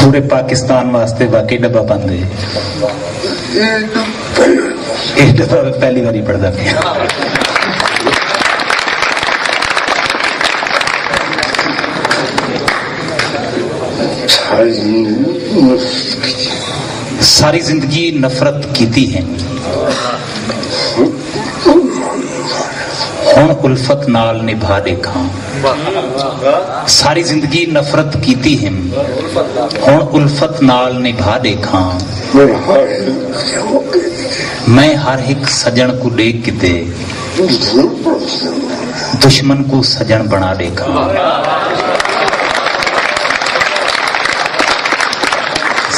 پورے پاکستان واسطے واقعی ڈبا بند ہے. یہ ڈبا پہلی باری پڑھتا پیا. ساری زندگی نفرت کیتی ہے ہن الفت نال نبھا دیکھاں. ساری زندگی نفرت کیتی ہے ہن الفت نال نبھا دیکھاں. میں ہر ایک سجن کو دیکھ کتے دشمن کو سجن بنا دیکھاں.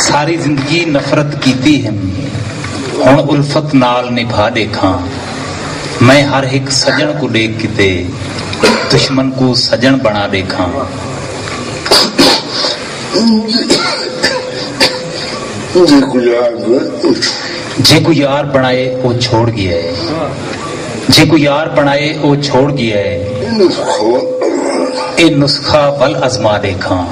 ساری زندگی نفرت کیتی ہے ہن الفت نال نبھا دیکھاں. میں ہر ایک سجن کو دیکھ کتے دشمن کو سجن بنا دیکھاں. جے کو یار بنائے وہ چھوڑ گیا ہے. جے کو یار بنائے وہ چھوڑ گیا ہے. اے نسخہ بل آزما دیکھاں.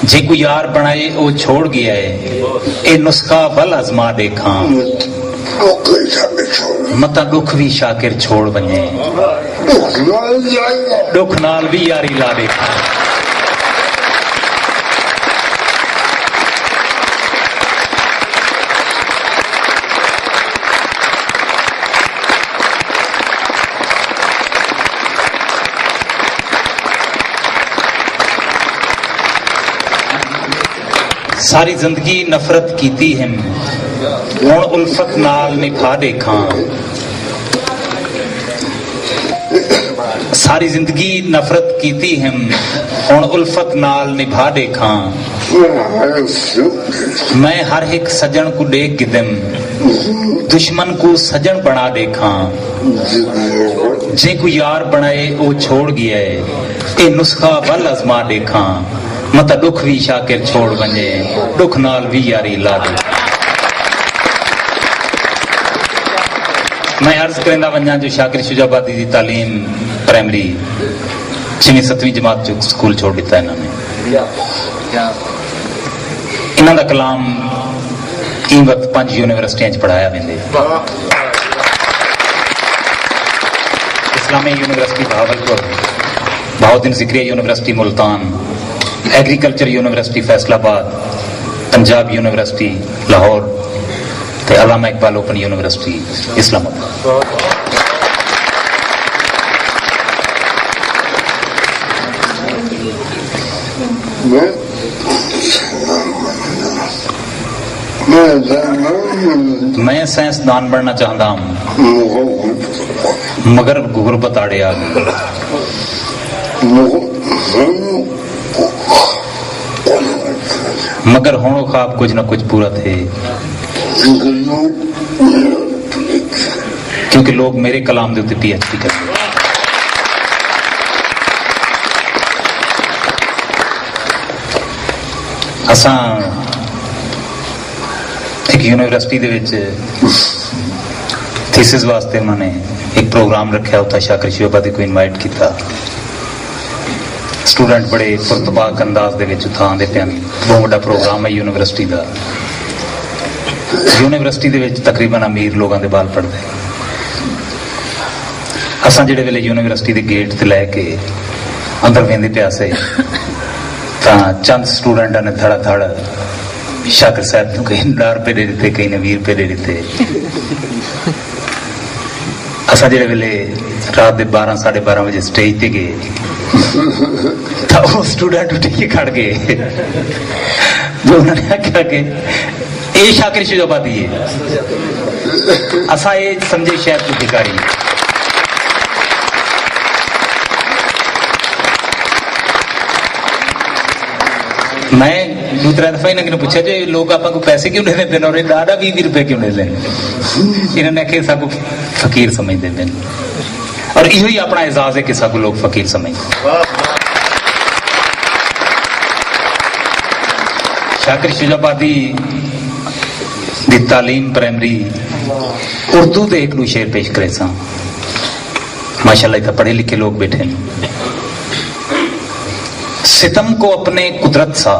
جے کو یار بنائے وہ چھوڑ گیا ہے. اے نسخہ بل آزما دیکھاں. متا دکھ بھی شاکر چھوڑ بنے دکھ نال بھی یاری لا دیکھاں. ساری زندگی نفرت کیتی ہے ہن الفت نال نبھا دیکھاں. ساری زندگی نفرت کیتی ہے ہن الفت نال نبھا دیکھاں. میں ہر ایک سجن کو دیکھ گدم دشمن کو سجن بنا دیکھاں. جے کو یار بنائے وہ چھوڑ گیا ہے. اے نسخہ بل آزما دیکھاں. متا دکھ بھی شاکر چھوڑ بنے دکھ نال بھی یاری لا دے. میں عرض کرنا ونجا جو شاکر شجاع آبادی دی تعلیم پرائمری 6ویں 7ویں جماعت جو سکول چھوڑ دیتا ہے انہوں دا کلام این وقت 5 یونیورسٹیاں پڑھایا ویندے. اسلامی یونیورسٹی بہاولپور، بہاؤدین ذکریہ university Multan, agriculture university Faisal آباد، پنجاب یونیورسٹی لاہور تے علامہ اقبال اوپن یونیورسٹی اسلام آباد. میں سائنسدان بننا چاہتا ہوں مگر غربت آڑے آ گئی. مگر ہونو خواب کچھ نہ کچھ پورا تھے کیونکہ لوگ میرے کلام دے پی ایچ ڈی کرتے. اساں ایک یونیورسٹی دے وچ تھیسس واسطے انہوں نے ایک پروگرام رکھا ہوتا. شاکر شجاع آبادی کو انوائٹ کیتا. اسٹوڈنٹ بڑے پرتپاک انداز دے وچ اتھاں دے پین. بہت بڑا پروگرام ہے یونیورسٹی دا. یونیورسٹی دے وچ تقریباً امیر لوگاں دے بال پڑھدے. اساں جڑے ویلے یونیورسٹی دے گیٹ تے لے کے اندر ویندے پیاسے تاں چند اسٹوڈنٹاں نے تھڑا تھڑ شاکر صاحب نوں کہیں $10 دے دیتے, کہیں نے $20 دے دیتے. اساں جڑے ویلے رات دے 12-12:30 بجے سٹیج تے گئے تو وہ اسٹوڈنٹ اٹھ کے کھڑ گئے جو انہوں نے آخیا کہ یہ شاکر شجاع آبادی ہے. اساں یہ سمجھے شاید تو بھکاری. میں دوسرا دفعہ انہوں نے پوچھا جو لوگ آپ کو پیسے کیوں نہیں دیتے اور دادا $20 کیوں نہیں دیتے. انہوں نے کہ سب فقیر سمجھتے ہیں اور یہی اپنا اعزاز ہے کہ سب لوگ فقیر سمجھتے. شاکر شجاع آبادی دی تعلیم پرائمری اردو دے ایک دو شعر پیش کرے سا. ماشاءاللہ اتنا پڑھے لکھے لوگ بیٹھے ہیں. ستم کو اپنے قدرت سا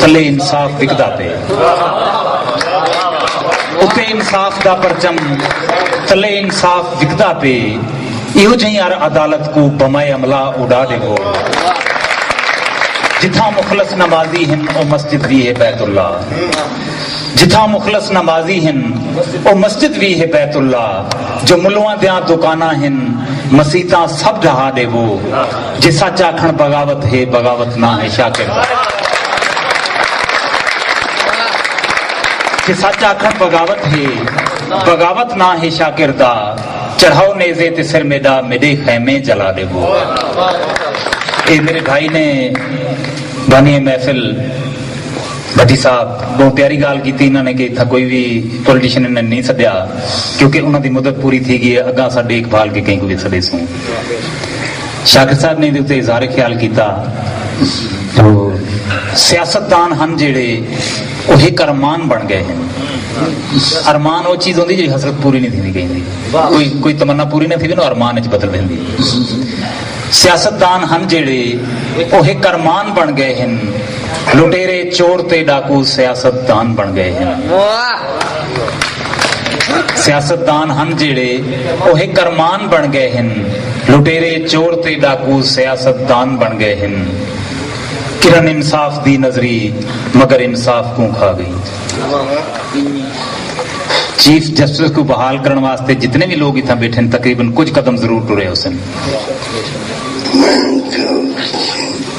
تلے انصاف وکدا پے اتنے انصاف دا پرچم تلے انصاف وکدا پے یہ جی یار عدالت کو بمائے عملہ اڑا دے گو جتھاں مخلص نمازی ہن او مسجد بھی ہے بیت اللہ جتھاں مخلص نمازی ہن او مسجد بھی ہے بیت اللہ جو ملواں دیاں دکاناں ہن مسیتاں سب ڈہا دے وہ جسا چاکھن بغاوت ہے بغاوت نہ ہے شاکر جسا چاکھن بغاوت ہے بغاوت نہ ہے شاکر دا چڑھاؤ نیزے تے سر میڈا میڈے خیمے جلا دے وہ اے میرے بھائی نے بانی محفل بھٹی صاحب بہت پیاری گال کی تھی انہوں نے کہ تھا کوئی بھی پولیٹیشن نے نہیں سدیا کیونکہ انہوں دی مدت پوری تھی گئی اگاں سا دیکھ بھال کے کہیں کو بھی سدے سوں شاکر صاحب نے دیتے اظہار خیال کیتا تو سیاستدان ہن جڑے وہ ایک ارمان بن گئے ہیں ارمان وہ چیز ہوتی جی حسرت پوری نہیں تھی کہیں کوئی تمنا پوری نہیں تھی نا ارمان وچ بدل دینی سیاستدان ہن جڑے وہ ایک ارمان بن گئے ہیں لٹیرے چور تے ڈاکو سیاستدان بن گئے ہیں سیاستدان ہن جڑے وہ ایک ارمان بن گئے ہیں لٹیرے چور تے ڈاکو سیاستدان بن گئے ہیں کرن انصاف دی نظری مگر انصاف کو کھا گئی چیف جسٹس کو بحال کرنے واسطے جتنے بھی لوگ اتنا بیٹھے ہیں تقریباً کچھ قدم ضرور ٹرے حسن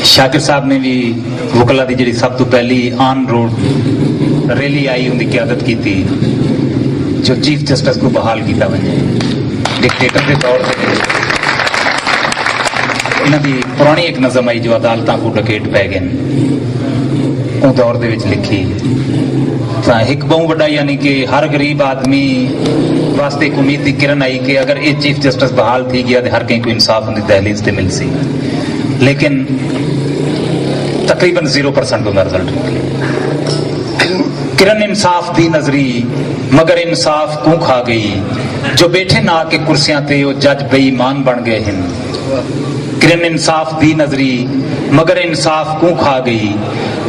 شاکر صاحب نے بھی وکلا دی جڑی سب تو پہلی آن روڈ ریلی آئی ان کی قیادت کی تھی جو چیف جسٹس کو بحال کیتا وجے ڈکٹیٹر کے طور سے انہوں دی پرانی ایک نظم آئی جو عدالتاں کو ڈکیٹ پہ گئے ان دور دے وچ لکھی ایک بہت بڑا یعنی کہ ہر غریب آدمی واسطے ایک امید کی کرن آئی کہ اگر یہ چیف جسٹس بحال تھی گیا تو ہر کہیں کو انصاف ان کی دہلیز تے مل سی لیکن تقریباً 0% کا رزلٹ نکلے کرن انصاف دی نظری مگر انصاف کو کھا گئی جو بیٹھے نہ کے کرسیاں تے وہ جج بے ایمان بن گئے ہیں کرن انصاف دی نظری مگر انصاف کو کھا گئی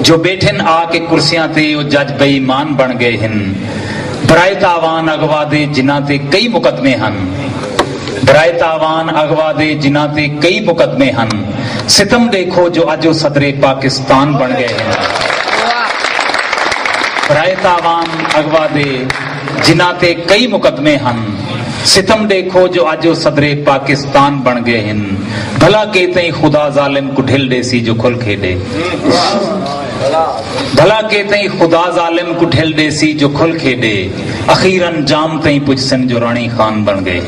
جو بیٹھن آ کے کرسیاں تے وہ جج بے ایمان بن گئے ہیں برائے تاوان اغوا دے جنہاں تے کئی مقدمے ہن برائے تاوان اغوا دے جنہاں تے کئی مقدمے ہن ستم دیکھو جو اج صدر پاکستان بن گئے ہیں برائے تاوان اغوا دے جنہاں تے کئی مقدمے ہن ستم دیکھو جو اج صدر پاکستان بن گئے ہیں بھلا کہتے ہیں خدا ظالم کو ڈھل دے سی جو کھل کھیڑے بھلا کہتے ہیں خدا ظالم کو ڈھل دے سی جو کھل کھیڑے اخیراً جام تئیں پوچھ سن جو رانی خان بن گئے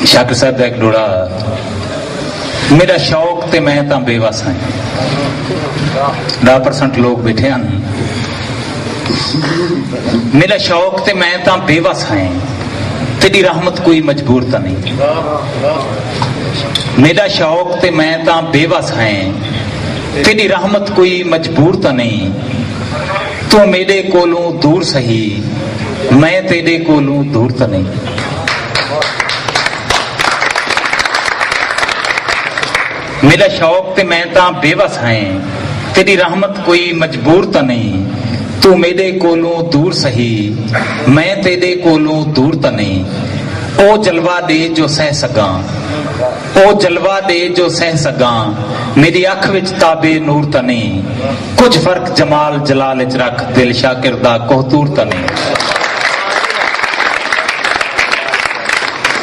شاکر صاحب دا ایک ڈوڑا میرا شوق تے میں تاں بے وس ہیں 10% لوگ بیٹھے ہیں میرا شوق تے میں تاں بے وس ہیں تیری رحمت کوئی مجبور تا نہیں میرا شوق تے میں تاں بے وس ہیں تیری رحمت کوئی مجبور تا نہیں تو میرے کولوں دور سہی میں تیرے کولوں دور تا نہیں میرا شوق تے میں تاں بے وس ہیں تیری رحمت کوئی مجبور تا نہیں تو میرے کولوں دور سہی میں تیرے کولوں دور تا نہیں او جلوہ دے جو سہ سکاں او جلوہ دے جو سہ سکاں میری اکھ وچ تابے نور تا نہیں کچھ فرق جمال جلال وچ رکھ دل شاکر دا کوہتور تا نہیں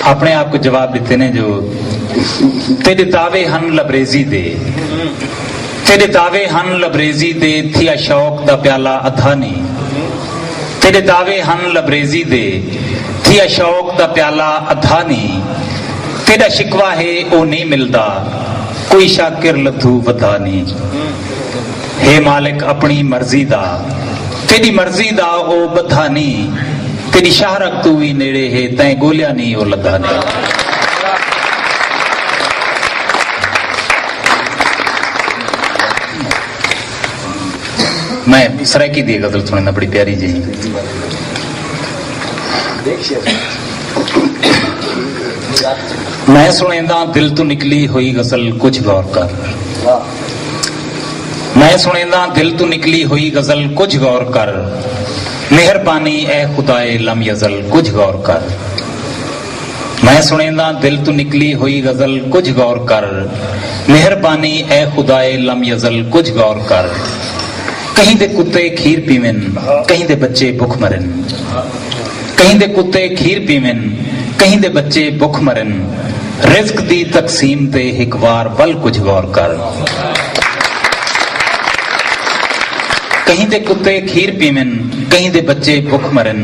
اپنے آپ کو جواب دیتے ہیں جو تیرے دعوے ہن لبریزی دے تیرے دعوے ہن لبریزی دے تھیا شوق دا پیالہ ادھا نہیں تیرے دعوے ہن لبریزی دے تھیا شوق دا پیالہ ادھا نہیں تیرا شکوہ ہے او نہیں ملدا کوئی شاکر لدھو ودھا نہیں ہے مالک اپنی مرضی دا تیری مرضی دا او بدھا نہیں تیری شہرک تو ہی نیڑے ہے تائیں گولیا نہیں او لدھا نہیں میں سرائکی دی غزل سننا بڑی پیاری جی میں سنیندہ دل تو نکلی ہوئی غزل کچھ غور کر، میں سنیندہ دل تو نکلی ہوئی غزل کچھ غور کر، مہربانی اے خدائے لم یزل کچھ غور کر، میں سنیندہ دل تو نکلی ہوئی غزل کچھ غور کر، مہربانی اے خدائے لم یزل کچھ غور کر، کہیں دے کتے کھیر پیون کہیں دے بچے بھوک مرن، کہیں دے کتے کھیر پیون کہیں دے بچے بھوک مرن، رزق دی تقسیم تے ایک وار بل کچھ غور کر، کہیں دے کتے کھیر پیون کہیں دے بچے بھوک مرن،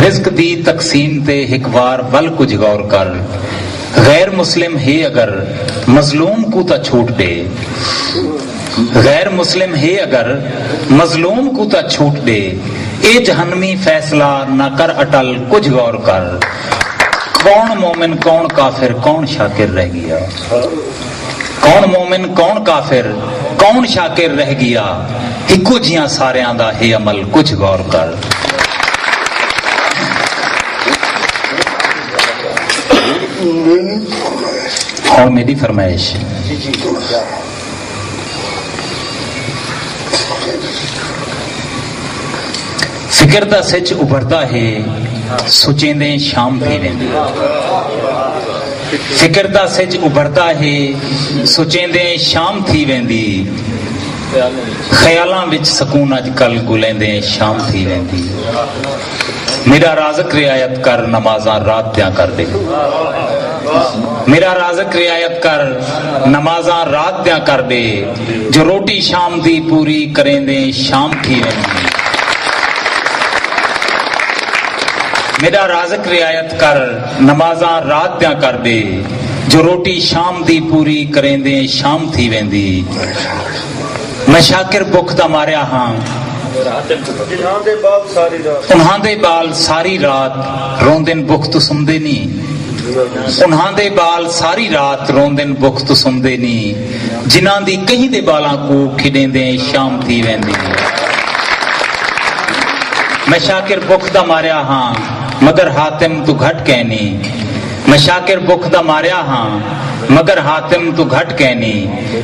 رزق دی تقسیم تے ایک وار بل کچھ غور کر، غیر مسلم ہے اگر مظلوم کو تا چھوٹ دے، غیر مسلم ہے اگر مظلوم کو تا چھوٹ دے، اے جہنمی فیصلہ نہ کر اٹل کچھ غور کر، کون مومن کون کافر کون شاکر رہ گیا، کون مومن کون کافر کون شاکر رہ گیا، ایکو جیاں ساریاں دا ہے عمل کچھ غور کر۔ اور میری فرمائش فکر دا سچ ابھرتا ہے سچیندے شام تھی ویندی، فکر دا سچ ابھرتا ہے سچیندے شام تھی ویندی، خیالاں وچ سکون اج کل گلیندے شام تھی ویندی، میرا رازق رعایت کر نمازاں رات دیاں کر دے، میرا رازق رعایت کر نمازاں رات دیاں کر دے، جو روٹی شام دی پوری کریں دے شام تھی ویندی، میرا رازق رعایت کر نمازاں رات دیاں کر دے، جو روٹی شام دی پوری کریں دے شام تھی ویندی، میں شاکر بھوک دا ماریا ہاں انہاں دے بال ساری رات روندن بھوک تو سمدے نہیں، انہاں دے بال ساری رات روندن بھوک تو سمدے نہیں، جنہاں دی کہیں دے بالاں کو کھڑیں دے شام تھی ویندی، میں شاکر بھوک دا ماریا ہاں مگر حاتم تو گھٹ کہنی، میں شاکر بھوک دا ماریا ہاں مگر حاتم تو گھٹ کہنی،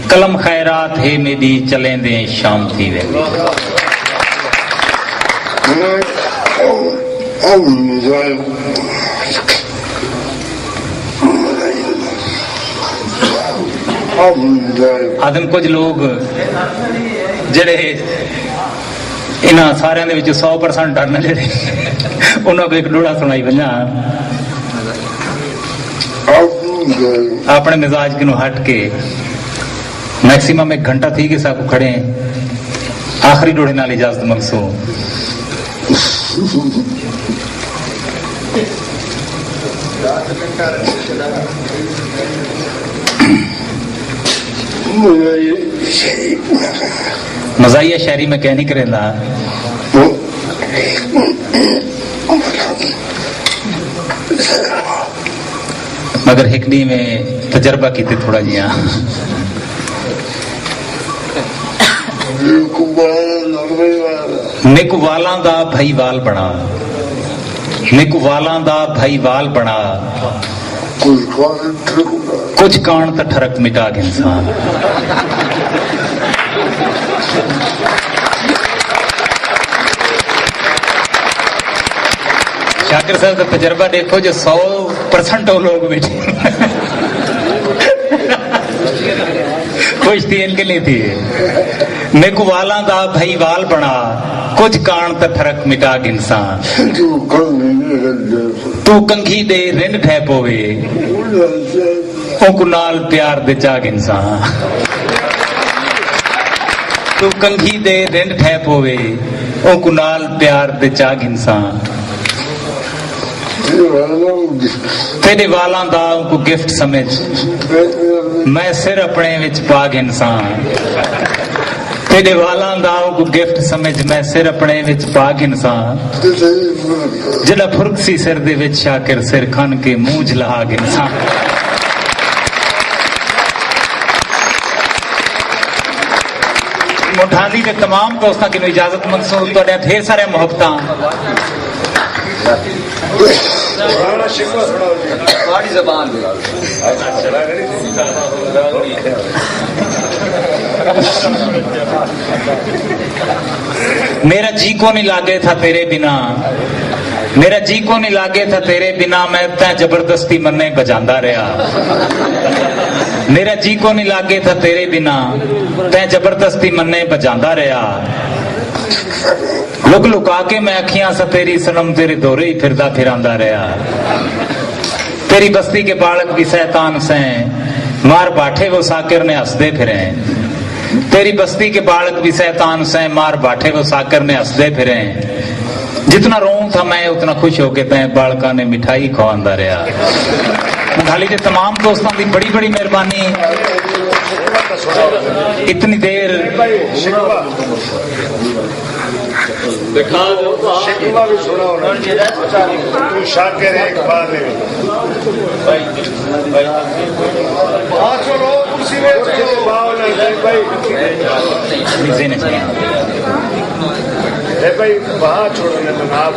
قلم خیرات ہے میری چلیں دے شام تھی ویندی۔ آدم کچھ لوگ جڑے انہاں سارے دے وچ 100% ڈرنا جڑے انہاں کو ایک ڈوڑا سنائی بنیا اپنے مزاج کنو ہٹ کے میکسیمم 1 گھنٹہ تھی کہ ساکو کھڑے آخری ڈوڑے نال اجازت منسو مزاحیہ شاعری میں کہہ نہیں کریں دا مگر ہکڑی میں تجربہ کیتے تھوڑا جیا نیک والاں دا بھائی وال بنا، نیک والاں دا بھائی وال بنا، کچھ کان تا ٹھرک مٹا کے انسان، شاکر صاحب کا تجربہ دیکھو جو 100% وہ لوگ بیٹھے کچھ تھی ان کے لیے تھی، نیک والاں دا بھائی وال بنا، کچھ کان تا ٹھرک مٹا کے انسان، تو کنگھی دے رن ٹھے پوے او کو نال پیار دے چاگ انسان، تو کنگھی دے رن ٹھے پوے او کو نال پیار دے چاگ انسان، تیرے والاں دا ان کو گفٹ سمجھ میں سر اپنے وچ پاگ انسان، تیرے والاں دا ان کو گفٹ سمجھ میں سر اپنے وچ پاگ انسان، جڑا پھرک سی سر دے وچ شاکر سر کھن کے منہ جلاگ انسان۔ مٹھالی کے تمام دوستاں کی اجازت منسوخ تو ڈھیر سارے محبتاں میرا جی کو نہیں لاگے تھا تیرے بنا، میرا جی کو نہیں لاگے تھا تیرے بنا، میں تے زبردستی منے بجاندا رہا. میرا جی کو نہیں لاگے تھا تیرے بنا، تے زبردستی منے بجاندا رہا. لک لکا کے میں اکھیاں سا تیری سنم تیرے دورے ہی پھردا پھراندا رہا. تیری بستی کے بالک بھی شیطان سے مار باٹھے وہ ساکر نے ہنسدے پھرے. تیری بستی کے بالک بھی شیطان سے مار باٹھے وہ ساکر نے ہنسدے پھرے. جتنا روؤں تھا میں اتنا خوش ہو کے تے بالکاں نے مٹھائی کھواندا رہا. مٹھالی کے تمام دوستوں کی بڑی بڑی مہربانی. اتنی دیر بھائی وہاں چھوڑنے تو آپ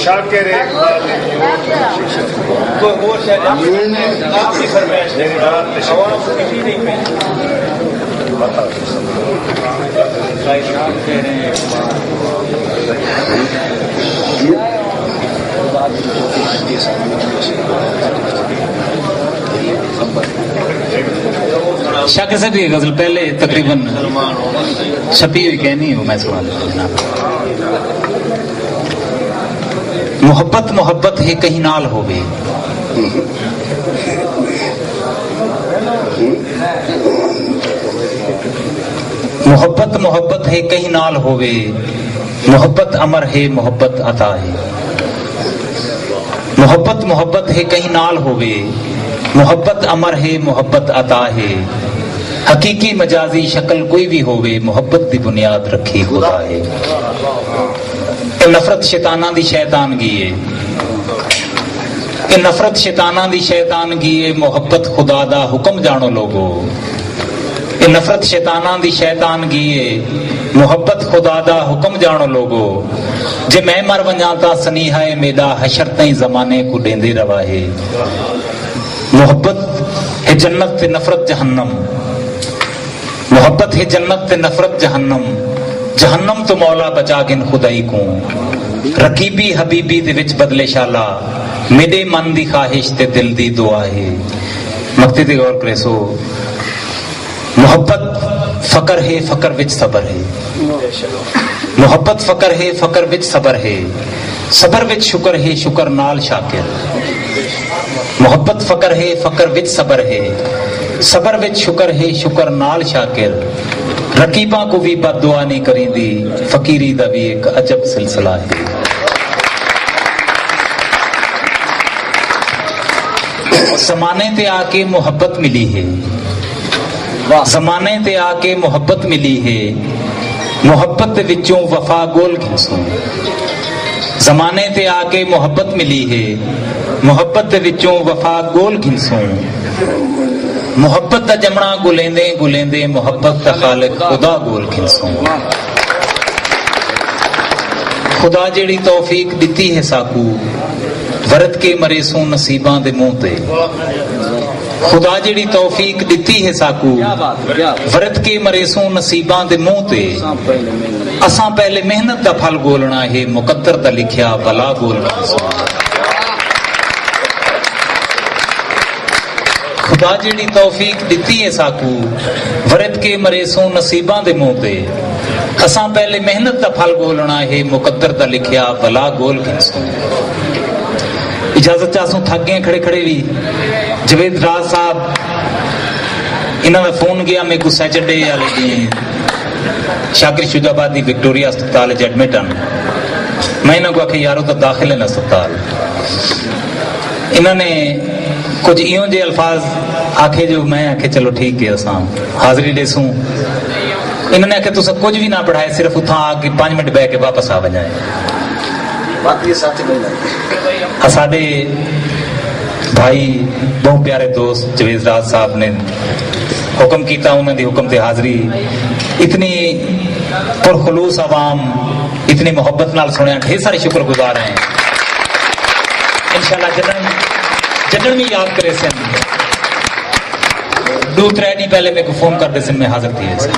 شاکر شک سے بھی غزل پہلے تقریباً چھپی ہوئی کہنی ہے وہ میں سنا دیتا. محبت محبت ہے کہیں نال ہوگی، محبت محبت ہے کہیں نال ہوگے، محبت امر ہے محبت عطا ہے. محبت محبت ہے کہیں نال ہوگے، محبت امر ہے محبت عطا ہے. حقیقی مجازی شکل کوئی بھی ہوگے، محبت دی بنیاد رکھی خدا ہے. کہ نفرت شیطانہ دی شیطانگی ہے، کہ نفرت شیطانہ دی شیطانگی ہے، محبت خدا دا حکم جانو لوگو. کہ نفرت شیطانہ دی شیطانگی ہے، محبت خدا دا حکم جانو لوگو. جے میں مر ونجاتا سنیحہ میرا حشر تائیں زمانے کو ڈیندے روا ہے. محبت ہے جنت تے نفرت جہنم، محبت ہے جنت تے نفرت جہنم. جہنم تو مولا بچا گن خدائی کو، رقیبی حبیبی دے وچ بدلے شالا، میرے من دی خواہش تے دل دی دعا ہے. مقتے تے غور کرے سو. محبت فقر ہے، فقر وچ صبر ہے. محبت فقر ہے، فقر وچ صبر ہے. صبر وچ شکر ہے، شکر نال شاکر. محبت فقر ہے، فقر وچ صبر ہے. صبر وچ شکر ہے، شکر نال شاکر. رقیباں کو بھی بد دعا نہیں کریں دی، فقیری دا بھی ایک عجب سلسلہ ہے. زمانے تے آ کے محبت ملی ہے، زمانے تے آ کے محبت ملی ہے. محبت وچوں وفا گول گھنسوں. زمانے تے آ کے محبت ملی ہے، محبت وچوں وفا گول گھنسوں. محبت دا جمنا گلیندے گلیندے، محبت دا خالق خدا گول گھنسوں. خدا جیڑی توفیق دتی ہے ساکو، ورت کے مرے سوں نصیباں دے منہ تے. خدا جیڑی توفیق دتی ہے ساکو، ورت کے مرے سوں نصیباں دے منہ تے. اساں پہلے محنت دا پھل گولنا ہے، مقدر دا لکھیا بلا گول گھنسوں. خدا جیڑی توفیق دتی ہے ساکو، ورت کے مرے سوں نصیباں دے منہ تے. اساں پہلے محنت دا پھل گولنا ہے، مقدر دا لکھیا بلا گول گھنسوں. اجازت چاہسوں تھک گئے کھڑے کھڑے بھی. جوید راز صاحب انہوں نے فون کیا میں کو سیچرڈے والے دن شاکر شجاع آباد دی وکٹوریا ہسپتال ایڈمٹ ہوں. میں انہوں کو آخیا یارو تو داخل ہے نا ہسپتال. انہوں نے کچھ ایوں جے الفاظ آکھے جو میں آکھے چلو ٹھیک ہے اساں حاضری دے سوں. انہوں نے آکھے تو سب کچھ بھی نہ پڑھائے، صرف اتھاں آ کے 5 منٹ بہ کے واپس آ وجائے. ساڈے بھائی بہت پیارے دوست جوید راز صاحب نے حکم کیتا، انہوں نے حکم تے حاضری. اتنی پرخلوص عوام، اتنی محبت نال سنیا ڈھیر سارے شکر گزار ہیں انشاءاللہ جنن بھی یاد کرے سن 2-3 دی پہلے میرے کو فون کر دے سن میں حاضر تھی سن